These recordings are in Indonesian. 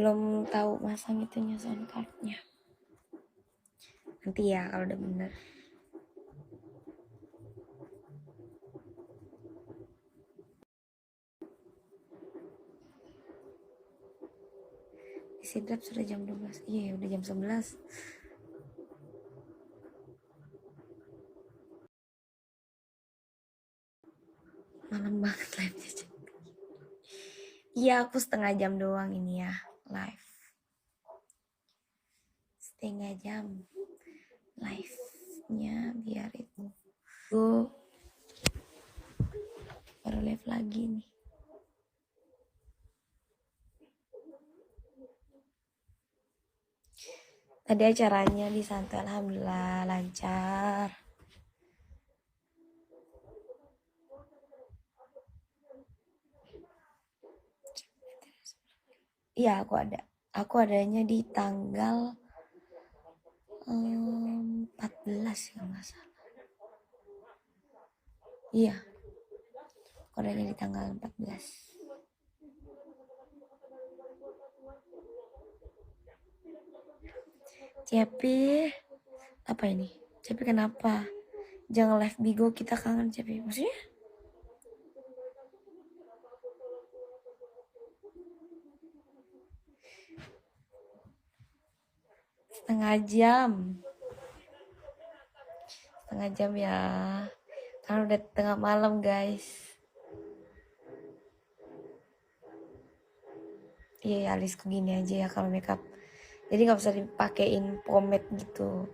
belum tahu masang itunya sound cardnya. Nanti ya kalau udah bener. Sidrap sudah jam 12. Iya, udah jam 11. Malam banget live-nya. Iya, aku setengah jam doang ini ya live. Setengah jam live-nya biar itu. Gue baru live lagi nih. Tadi acaranya di Santai, alhamdulillah lancar. Iya, aku adanya di tanggal 14 ya nggak salah. Iya, aku adanya di tanggal 14. Cepi, apa ini? Cepi kenapa? Jangan live Bigo, kita kangen Cepi. Maksudnya? Setengah jam ya, karena udah tengah malam guys. Iya, alisku gini aja ya kalau makeup, jadi nggak usah dipakein pomade gitu.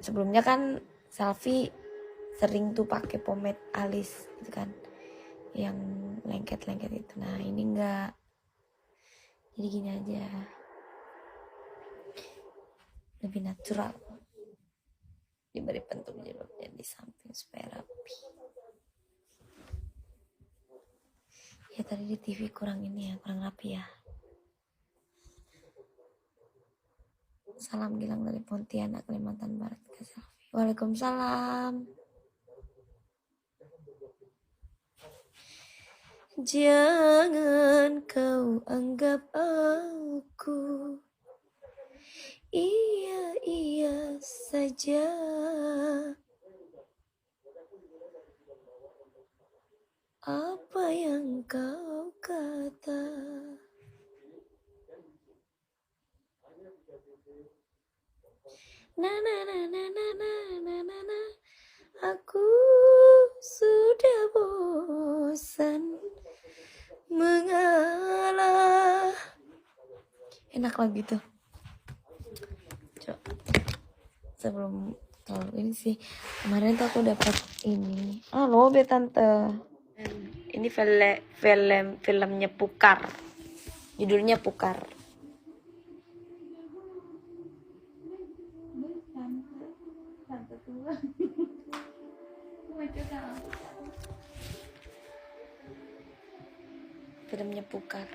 Sebelumnya kan Selfie sering tuh pakai pomade alis gitu kan, yang lengket-lengket itu. Nah ini enggak, jadi gini aja, lebih natural, diberi bentuk jilbabnya di samping supaya rapi. Ya tadi di TV kurang ini ya, kurang rapi ya. Salam Gilang dari Pontianak, Kalimantan Barat ke Selfie. Waalaikumsalam. Jangan kau anggap aku iya saja. Apa yang kau kata? Na na na na na na na na na. Aku sudah bosan mengalah. Enak lagu itu. Coba. Sebelum kalau ini sih, kemarin tuh aku dapat ini. Lobe tante. Ini filmnya Pukar. Judulnya Pukar. Filmnya Pukar.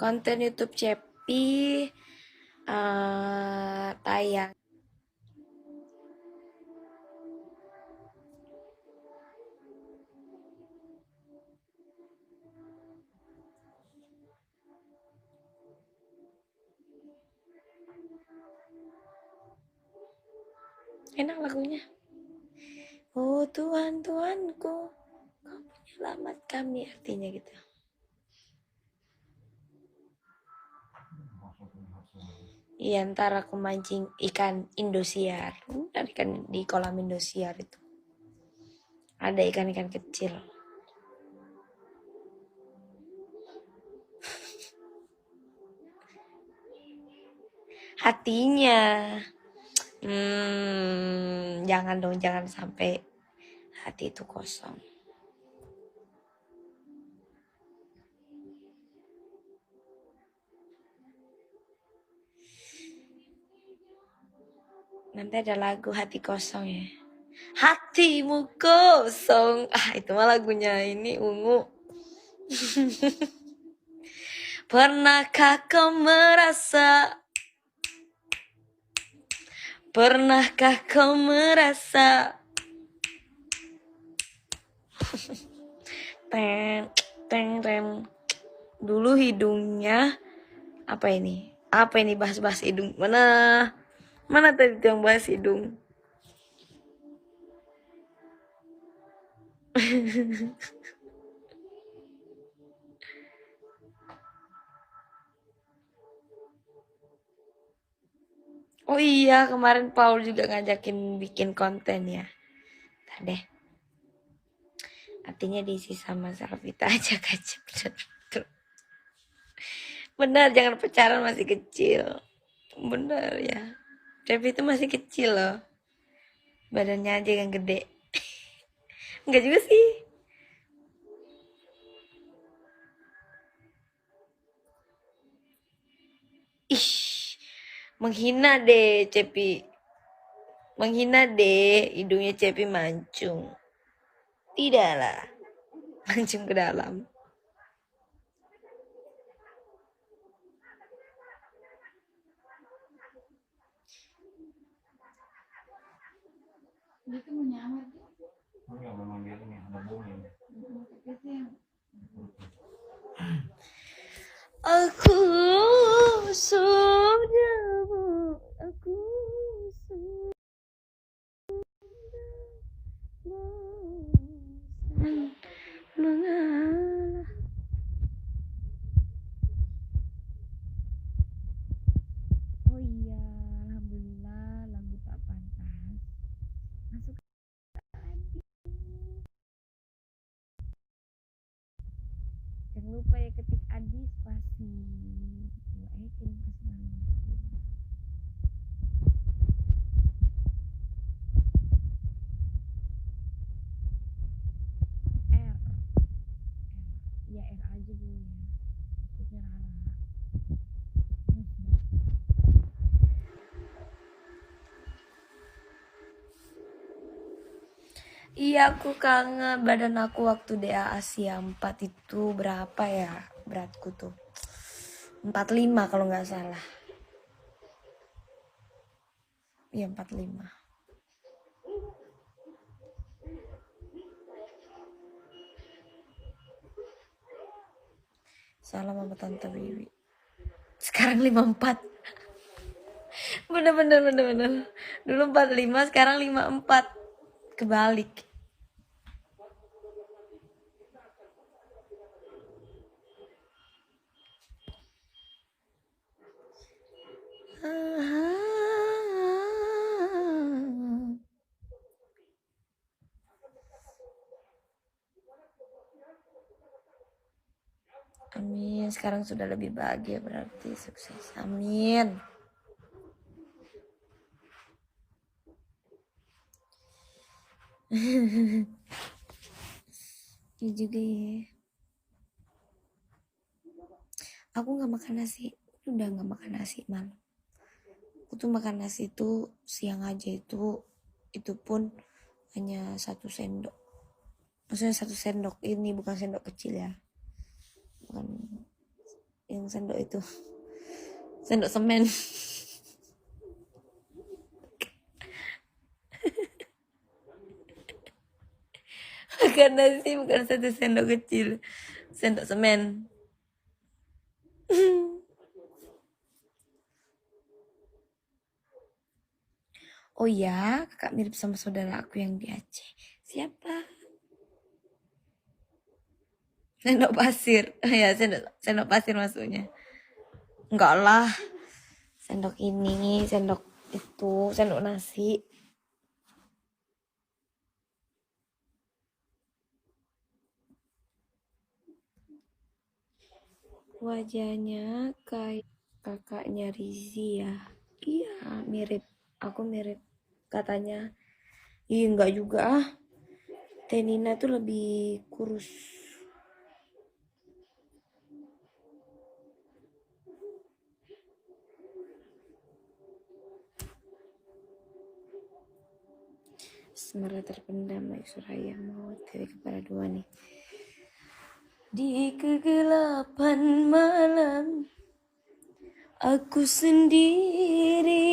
Konten YouTube Cepi tayang. Enak lagunya. Oh Tuhan, Tuhanku, Kau penyelamat kami, artinya gitu. Iya, ntar aku mancing ikan Indosiar. Dari ikan di kolam Indosiar itu. Ada ikan-ikan kecil. Hatinya. Jangan dong, jangan sampai hati itu kosong. Nanti ada lagu Hati Kosong ya. Hatimu kosong. Itu mah lagunya ini Ungu. Pernahkah kau merasa? Pernahkah kau merasa? Ten, ten, ten. Dulu hidungnya apa ini? Apa ini bahas-bahas hidung? Mana? Mana tadi tuh yang bahas hidung? Oh iya, kemarin Paul juga ngajakin bikin konten ya. Ntar deh. Artinya diisi sama Salvita aja kacip. Benar, jangan pacaran masih kecil. Benar ya. Cepi itu masih kecil loh. Badannya aja yang gede. Enggak juga sih. Ih, menghina deh Cepi. Menghina deh, hidungnya Cepi mancung. Tidaklah, mancung ke dalam. Itu menyamar tuh. Enggak, memang dia ini ada bumi. Aku sudah aku sudah mengalah. Oh iya, alhamdulillah lagu tak pantas masuk adik. Jangan lupa ya ketik Adi spasi. Coba kirim ke 955. R. Ya R aja dulu ya. Maksudnya Rara. Iya aku kangen badan aku waktu DA Asia 4 itu berapa ya beratku tuh 45 kalau nggak salah. Iya 45. Salam sama Tante Wiwi. Sekarang 54. Bener. Dulu 45, sekarang 54. Kebalik. Amin. Sekarang sudah lebih bahagia berarti sukses. Amin. Ya juga ya. Aku nggak makan nasi. Udah nggak makan nasi malam. Aku tuh makan nasi itu siang aja itu pun hanya 1 sendok. Maksudnya 1 sendok ini bukan sendok kecil ya. Bukan yang sendok itu. Sendok semen. Makan nasi bukan 1 sendok kecil. Sendok semen. Oh ya, kakak mirip sama saudara aku yang di Aceh. Siapa? Sendok pasir. Ya, sendok pasir maksudnya. Enggak lah. Sendok ini, sendok itu, sendok nasi. Wajahnya kayak kakaknya Rizzy ya. Iya, mirip. Aku mirip. Katanya. Ih, enggak juga ah. Tenina tuh lebih kurus. Semerah terpendam baik Suraya mau dari kepada dua nih. Di kegelapan malam aku sendiri,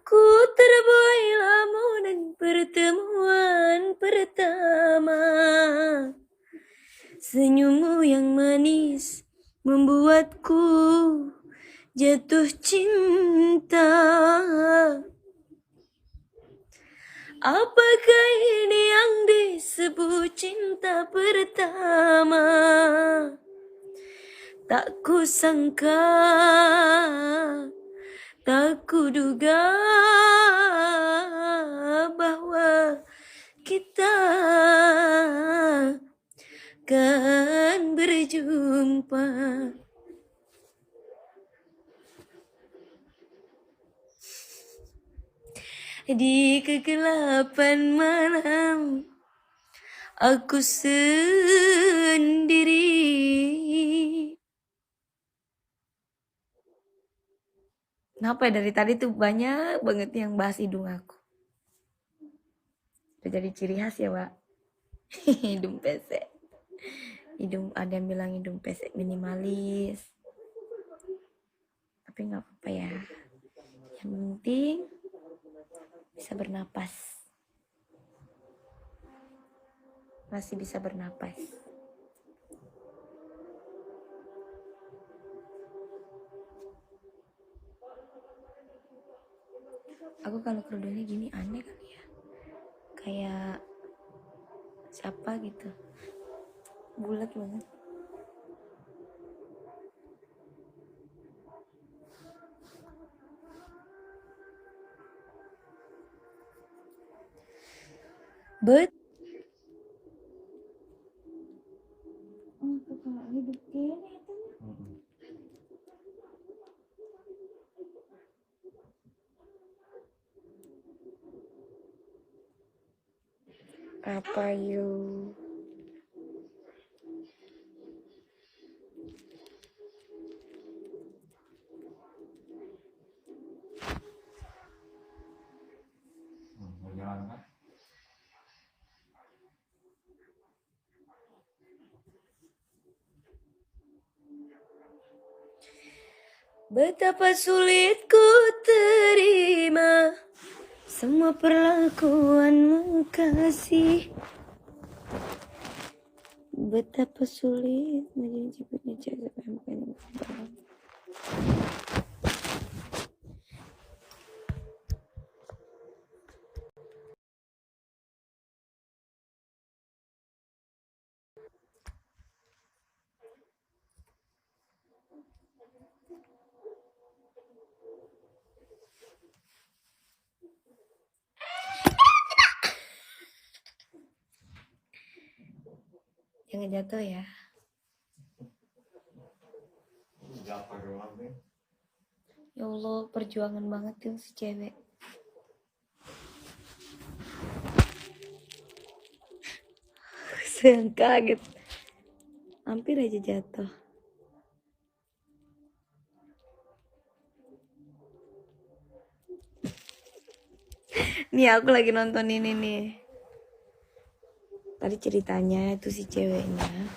ku terbuai lamunan pertemuan pertama. Senyummu yang manis membuatku jatuh cinta. Apakah ini yang disebut cinta pertama? Tak kusangka, tak kuduga bahwa kita kan berjumpa. Di kegelapan malam aku sendiri. Kenapa ya dari tadi tuh banyak banget yang bahas hidung aku. Udah jadi ciri khas ya, Pak. Hidung pesek. Hidung, ada yang bilang hidung pesek minimalis. Tapi nggak apa-apa ya. Yang penting bisa bernapas. Masih bisa bernapas. Aku kalau kerudungnya gini aneh kali ya. Kayak siapa gitu. Bulat banget. Bet. Oh, kalau hidup gini itu. Apa yuk? Berjalan kan? Betapa sulit ku terima semua perlakuanmu kasih. Betapa sulit menjemputnya jaga bukannya. Jangan jatuh ya. Jatuh doang deh. Ya Allah, perjuangan banget tuh si cewek. Saya kaget. Hampir aja jatuh. Nih aku lagi nonton ini nih. Tadi ceritanya itu si ceweknya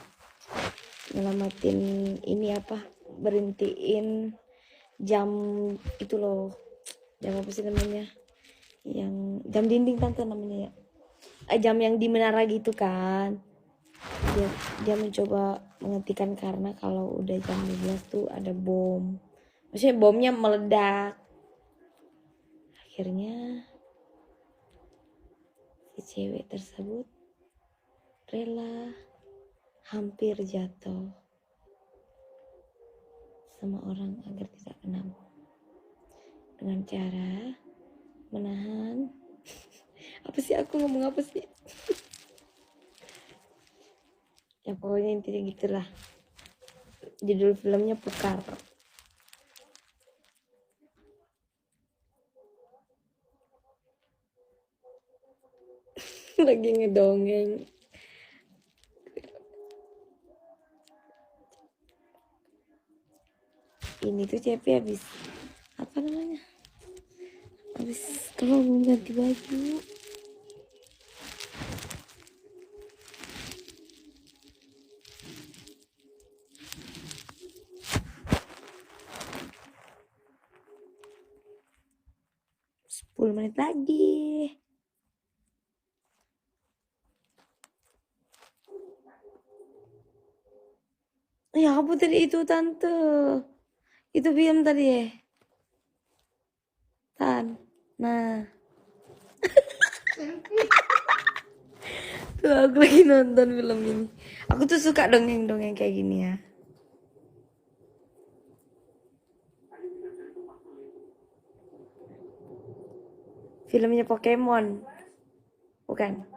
nyelamatin ini apa, berhentiin jam itu loh, jam apa sih namanya, yang jam dinding tante namanya ya, jam yang di menara gitu kan. Dia mencoba menghentikan karena kalau udah jam 12 tuh ada bom, maksudnya bomnya meledak. Akhirnya si cewek tersebut rela hampir jatuh sama orang agar tidak kena bom dengan cara menahan apa sih, aku ngomong apa sih? Ya pokoknya intinya gitulah. Judul filmnya Pukar. Lagi ngedongeng. Ini tuh Cepi habis apa namanya, habis kalau mau ganti baju. Sepuluh menit lagi. Ya apa tadi itu tante? Itu film tadi ya? Tan. Nah, tuh aku lagi nonton film ini. Aku tuh suka dongeng-dongeng kayak gini ya. Filmnya Pokemon. Bukan?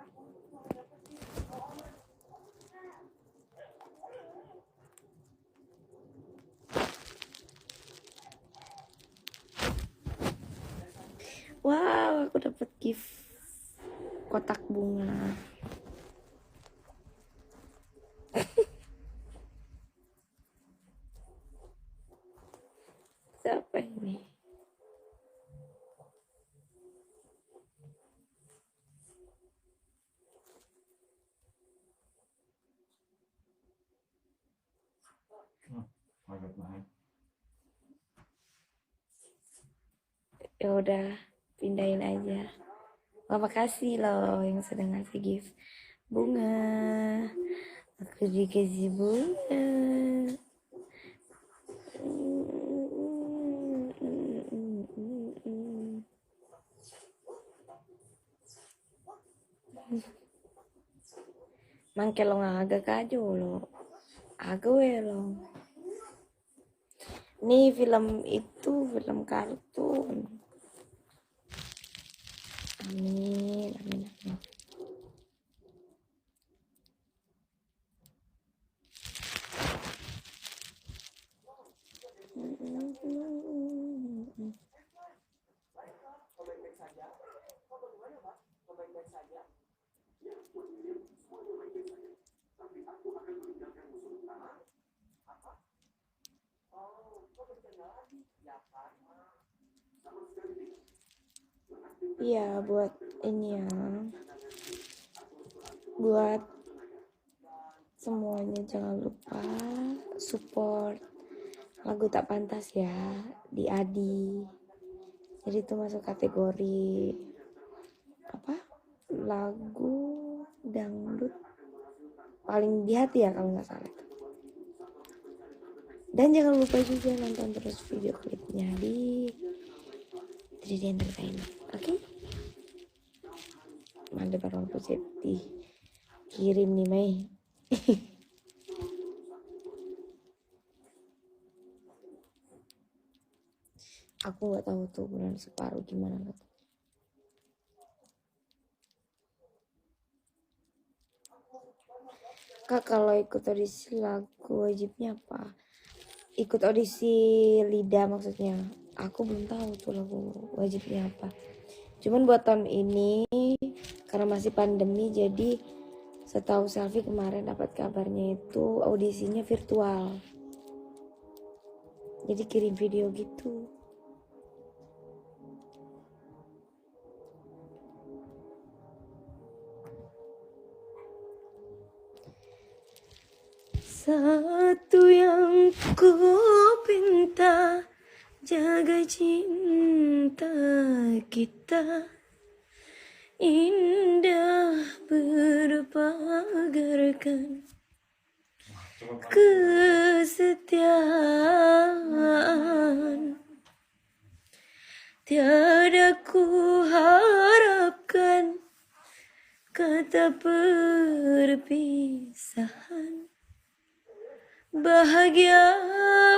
Wow, aku dapat gift kotak bunga. Siapa ini? Agak naik. Ya udah, pindahin aja. Terima kasih loh yang sudah ngasih gift bunga. Aku dikasih bunga. Mangke lo agak aja lo. Agak lo. Nih film itu film kartun. Amin, amin, amin. Iya, buat ini ya. Buat semuanya jangan lupa support lagu tak pantas ya di Adi. Jadi itu masuk kategori apa? Lagu dangdut paling di hati ya kalau nggak salah. Dan jangan lupa juga nonton terus video klipnya di 3D Entertainment. Oke? Mantap orang positif. Kirim nih Mei. Aku nggak tahu tuh bulan separuh gimana tuh. Kak kalau ikut audisi lagu wajibnya apa? Ikut audisi Lida maksudnya. Aku belum tahu tuh lagu wajibnya apa. Cuman buat tahun ini karena masih pandemi jadi setahu Selfie kemarin dapat kabarnya itu audisinya virtual. Jadi kirim video gitu. Satu yang ku pinta, jaga cinta kita, indah berpagarkan kesetiaan. Tiada ku harapkan kata perpisahan. Bahagia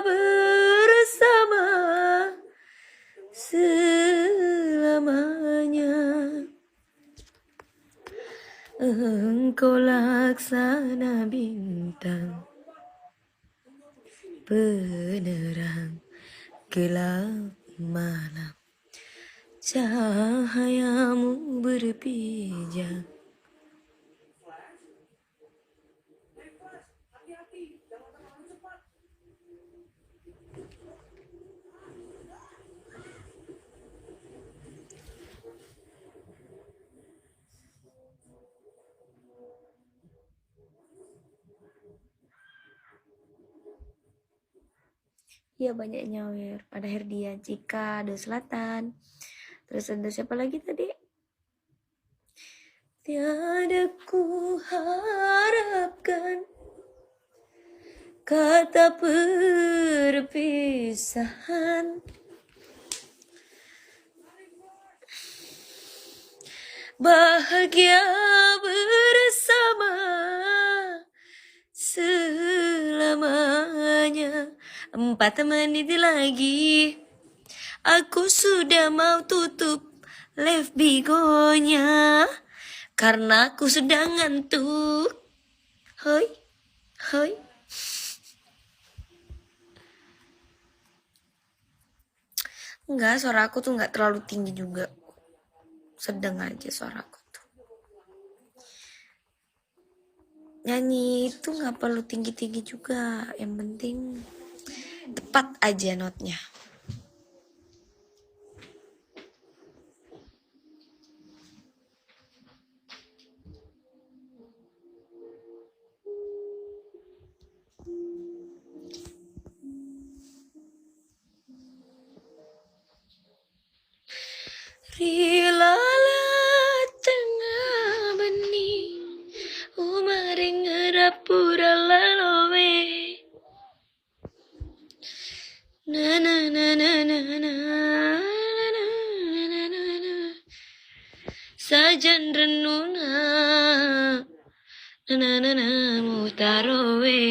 bersama selamanya. Engkau laksana bintang, penerang gelap malam, cahayamu berpijak. Iya banyak nyawer. Ada Herdian Cika, ada Selatan. Terus ada siapa lagi tadi? Tiada ku harapkan kata perpisahan. Bahagia bersama selamanya. 4 menit lagi aku sudah mau tutup live bigonya karena aku sedang ngantuk. Hoi, hoi. Enggak, suara aku tuh enggak terlalu tinggi juga. Sedang aja suara aku tuh. Nyanyi itu nggak perlu tinggi-tinggi juga. Yang penting tepat aja notnya. Rilalah tengah bening umaring ngerapura lalowe. Na na na na na na na na na na. Sajan renuna na na na na mutarowe.